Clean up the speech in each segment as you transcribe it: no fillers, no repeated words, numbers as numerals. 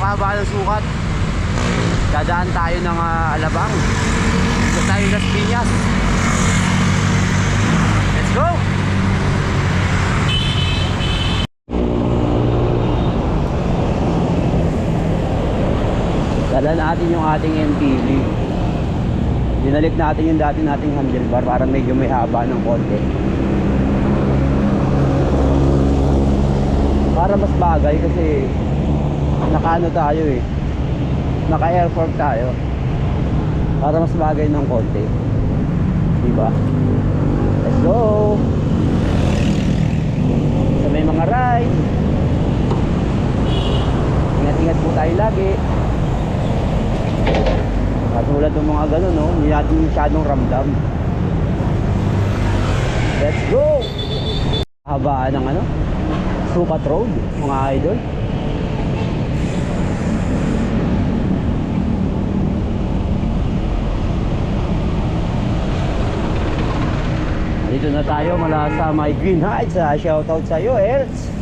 kahaba ng sukat. Dadaan tayo ng Alabang. Dito tayo Las Piñas. Let's go! Dala natin yung ating MTV. Dinalik natin yung dati nating handlebar para medyo may haba ng konti. Para mas bagay kasi nakaano tayo eh. Naka-air fork tayo. Para mas bagay ng konti. Diba? Let's go! Sa may mga ride. Ingat-ingat po tayo lagi. Katulad ng mga gano'n, no? Hindi natin masyadong ramdam. Let's go! Habaan ng ano? Sukat Road, mga idol. Dito na tayo mula sa may Green Heights. Shoutout sa iyo, Els.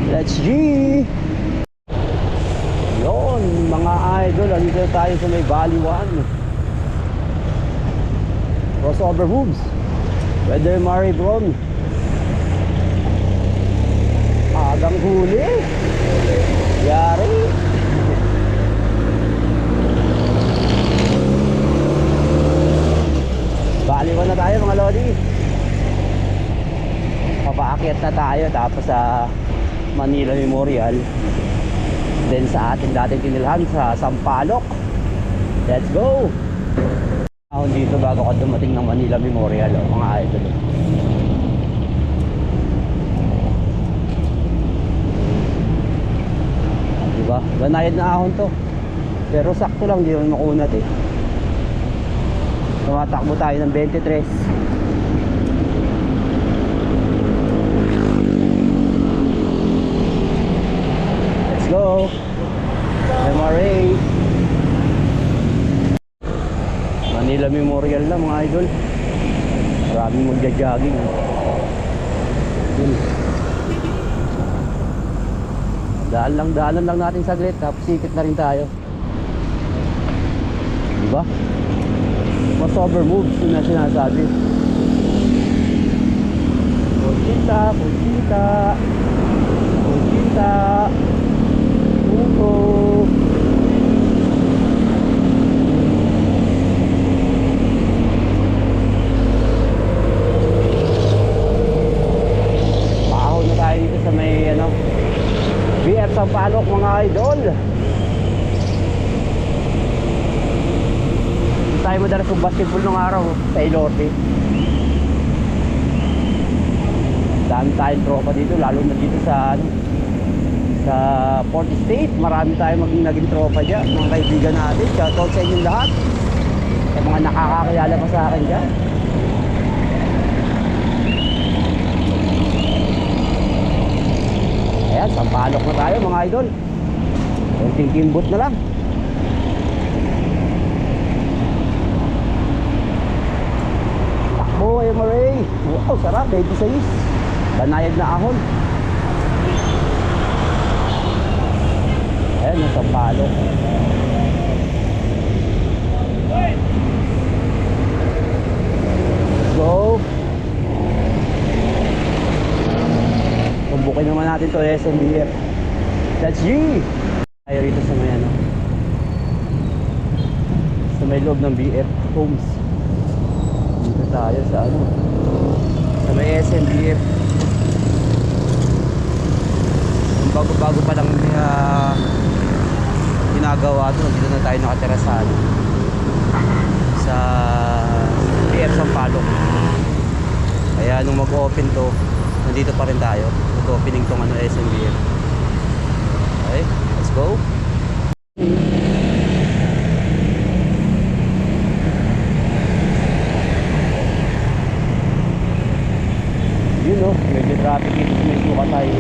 Let's G! Yun, mga idol. Dito tayo sa may Valley 1. Crossover moves. Weather Murray Bron. Agang huli. Yari. Baliwan na tayo mga lodi. Papaakyat na tayo tapos sa Manila Memorial. Then sa ating dating tinilhan sa Sampaloc. Let's go! Ako dito bago ka dumating ng Manila Memorial, mga idol. Diba? Banayad na ahon to. Pero sakto lang, di naman makunat eh. Tumatakbo tayo ng 23. Let's go! MRA Manila Memorial na mga idol. Maraming magja-jogging. Daanan lang natin saglit tapos sikit na rin tayo. Diba? Crossover moves yun na sinasabi. Conchita, Conchita, Conchita, Puto. Paahon na tayo dito sa may ano, BF Sampaloc mga idol. Tayo madalas ng basketball nung araw sa Ilorte. Dami tayong tropa dito, lalo na dito sa ano, sa Port State. Marami tayong naging tropa dyan, mga kaibigan natin. Shoutout sa inyong lahat, sa mga nakakakilala pa sa akin dyan. Ayan, Sampaloc na tayo mga idol. Konting kimbot na lang. Takbo, MRA. Wow, sarap, 26. Banayad na ahon. Ayan, yung Sampaloc. Let's go. Pumbukin naman natin to SMBF. That's G! Tayo rito sa may ano, sa may loob ng BF Homes. Dito tayo sa ano, sa may SMBF. Bago-bago pa lang ginagawa to. Dito na tayo nakatira sa ano, sa BF Sampaloc. Kaya nung mag-open to, nandito pa rin tayo. Mag-opening tong ano, SMBF. Okay, let's go. Yun o, medyo traffic dito sa may suka tayo.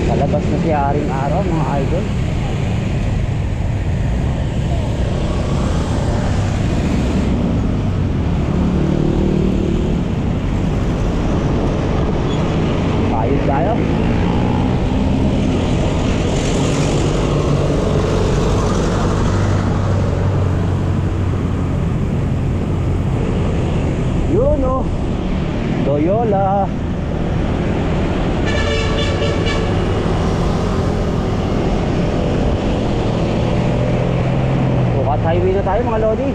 Palabas na si Haring Araw mga idol. Yun oh, Loyola. Bukat highway na tayo mga lodi.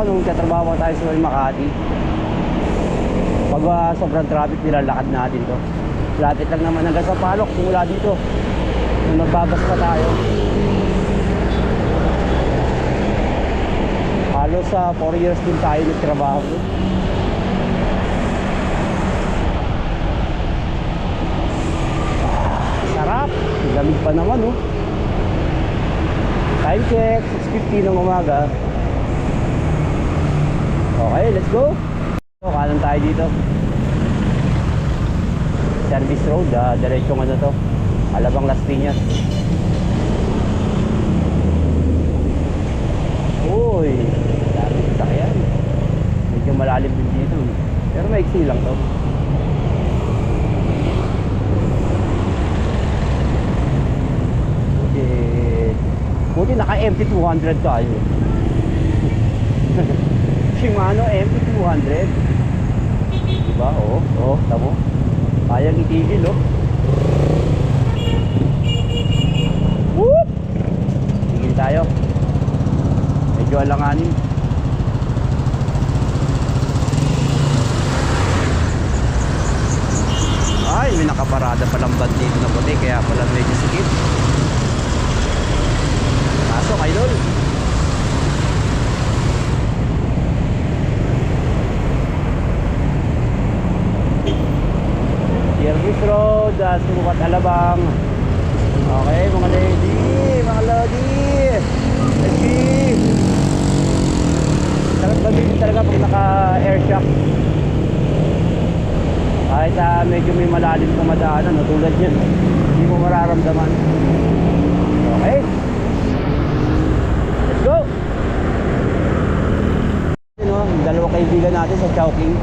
Nung katrabaho tayo sa Makati, pag sobrang traffic, nilalakad natin to. Lapit lang naman hanggang sa Palok simula dito nung nagbabas pa tayo. Halos sa 4 years din tayo nagtrabaho. Sarap, lamig pa naman oh. Time check, 6:50 ng umaga. Okay, let's go. So, kanan tayo dito. Service road, diretsong ano to, Alabang Las Piñas. Uy, dami sakyan. Medyo malalim din dito, pero maiksi lang to. Buti naka-empty 200 tayo. Shimano MT200. Diba? Oo, tamo. Kayang itigil, oh. Whoop! Tigil tayo. Medyo alanganin. Ay, may nakaparada palang band dito na puti, kaya pala medyo sikip. Pasok, idol. Service road, Sukat Alabang. Okay, mga lady, mga lodi. Lady. Sarap gamitin talaga pag naka-air shock. Kahit medyo may malalim kang madaanan, no, tulad yan, hindi mo mararamdaman. Okay, let's go. You know, dalawa kaibigan natin sa Chowking.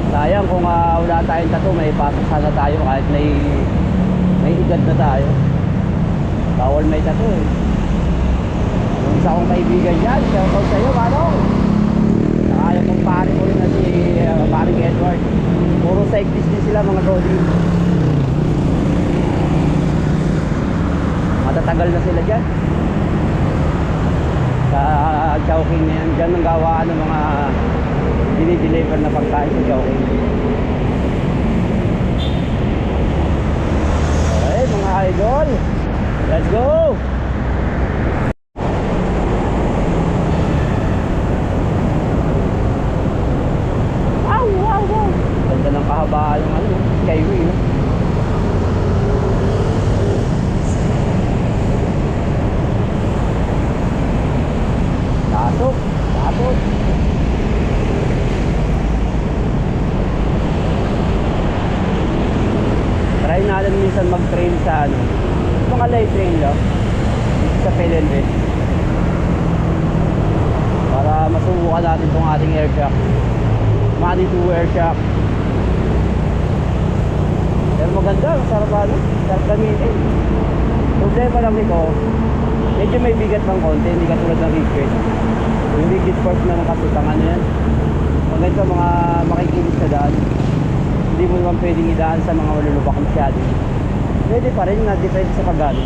Sayang kung wala tayong tattoo, may pasok sana tayo kahit may edad na tayo. Bawal may tattoo eh. Yung isa kong kaibigan dyan, shoutout sa'yo, Manong. Ayaw kong pare ko rin na si paring Edward. Puro cyclist din sila, mga Rodi. Matatagal na sila dyan sa Chowking na yan. Dyan ang gawaan ng mga dinideliver na pagkain sa Chowking. Okay, mga idol, let's go. Ganda ng kahabaan ng ano, skyway, no? Pasok. Try natin minsan mag-train sa ano, mga light train lang sa PLNB para masubukan natin itong ating air shock. Mani 2 air shock. Pero maganda, sarap ano, sarap gamitin. Problema lang nito, medyo may bigat ng konti, hindi katulad ng rigid. Yung rigid force naman kasi pang ano yan, maganda mga makikinis sa daan. Hindi mo naman pwedeng idaan sa mga malulubak masyado. Pwede pa rin na depende sa pagano.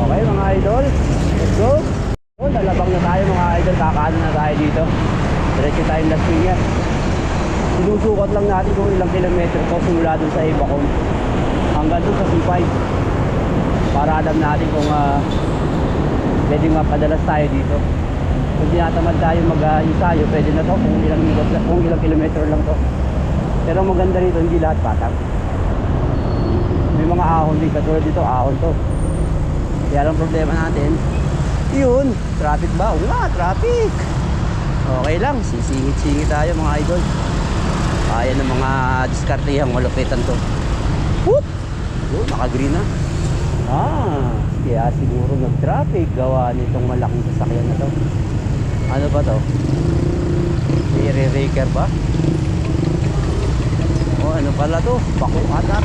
Okay mga idol, let's go. Nalabang na tayo mga idol, kakaano na tayo dito. Diretso tayong Las Piñas. Sinusukat lang natin kung ilang kilometro ko simula dun sa Ibacon hanggang dun sa C5 para alam natin kung pwedeng mapadalas tayo dito. Kung tinatamad tayo mag-ensayo, pwede na to kung ilang kilometro lang to. Pero maganda rito, hindi lahat patag. May mga ahon din, katulad dito, ahon to. Kaya lang problema natin, yun, traffic ba? Wala, traffic. Okay lang, sisingit-singit tayo mga idol. Kaya ng mga diskartehang malupitan to. Whoop! Oh, naka-green na. Kaya siguro nag-traffic gawa nitong malaking sasakyan na to. Ano ba to? I-re-raker ba? Oh, ano pala to? Bako ata.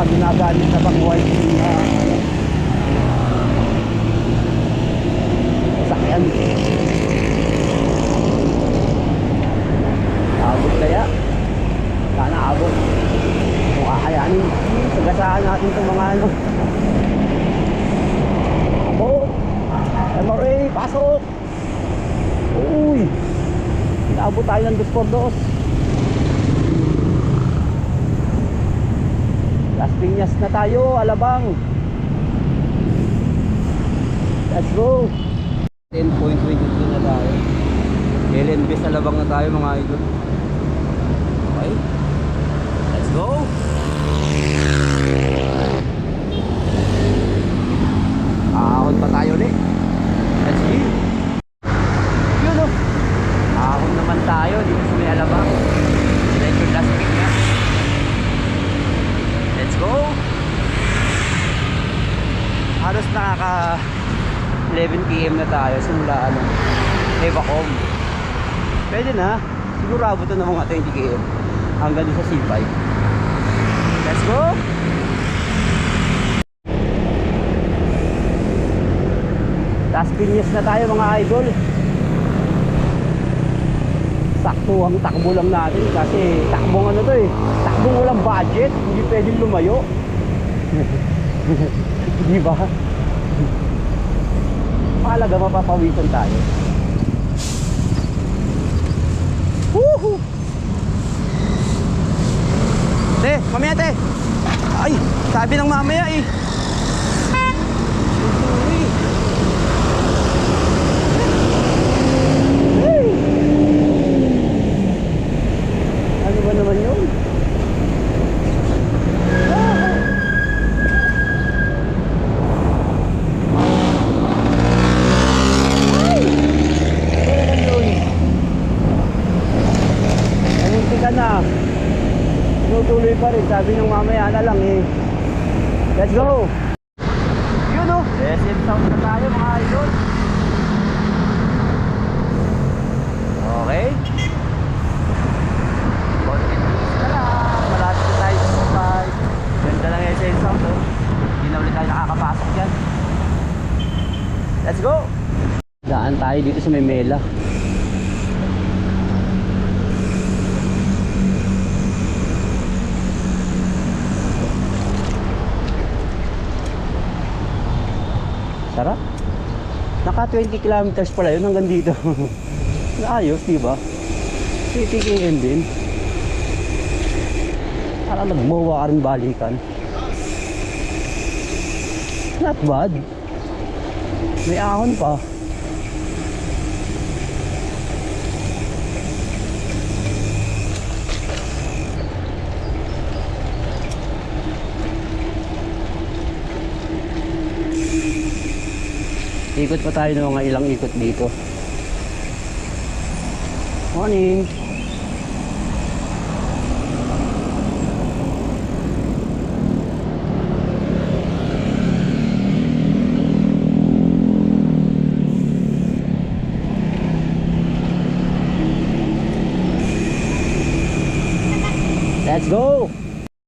Ginagamit na pang white sakyan. Abot kaya? Sana abot. Kung kakayanin, sagasaan natin itong mga ano. Abot! MRA, pasok! Uy! Inaabot tayo ng 2x2. Las Piñas na tayo, Alabang. Let's go. 10.22 na tayo. LNB sa Alabang na tayo mga idol. Okay. Let's go. Ahon pa tayo ulit. Let's go. Yun o. Ahon naman tayo dito sa may Alabang. Let's go Las Piñas. Let's go. Halos nakaka 11 PM na tayo simula ano Evacom. Pwede na. Siguro abot na ng mga 20 km hanggang sa C5. Let's go. Las Piñas na tayo mga idol. Sakto ang takbo lang natin kasi takbong ano to eh. Takbong walang budget, hindi pwedeng lumayo. Di ba? Mahalaga mapapawisan tayo. Woohoo! Te, mamaya te. Ay, sabi ng mamaya eh. Ano ba naman yun? Tuloy pa rin, sabi ng mamaya na lang eh. Let's go. Yun o, SM South na tayo mga idol. Okay. Konti na lang, malapit na tayo sa side. Ganda lang SM South o. Hindi na ulit tayo nakakapasok yan. Let's go. Daan tayo dito sa Memela. Sarap. Naka 20 kilometers pala yun hanggang dito. Naayos, di ba? TTKM din. Parang nagmawa ka rin balikan. Not bad. May ahon pa. Ikot pa tayo ng mga ilang ikot dito. Morning. Let's go.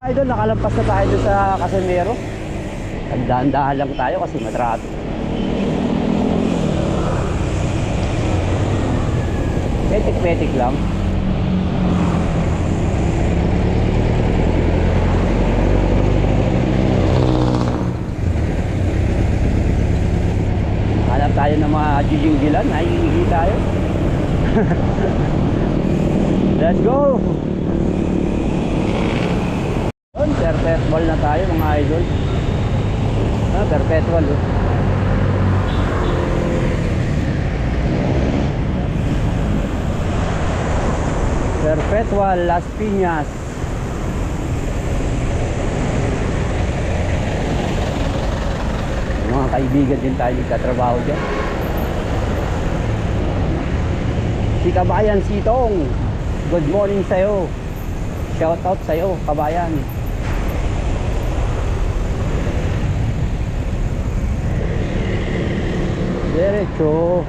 Idol, nakalampas na tayo sa Casimero. Nagdahan-dahan lang tayo kasi matraffic. Petik-petik lang. Hanap tayo ng mga jijinggilan. Naiingi tayo. Let's go. Yun, perpetual na tayo mga idol. Perpetual Perpetual Las Piñas. Mga kaibigan din tayo nagkatrabaho dyan. Si Kabayan Sitong, good morning sa'yo. Shout out sa'yo, Kabayan. Diretso.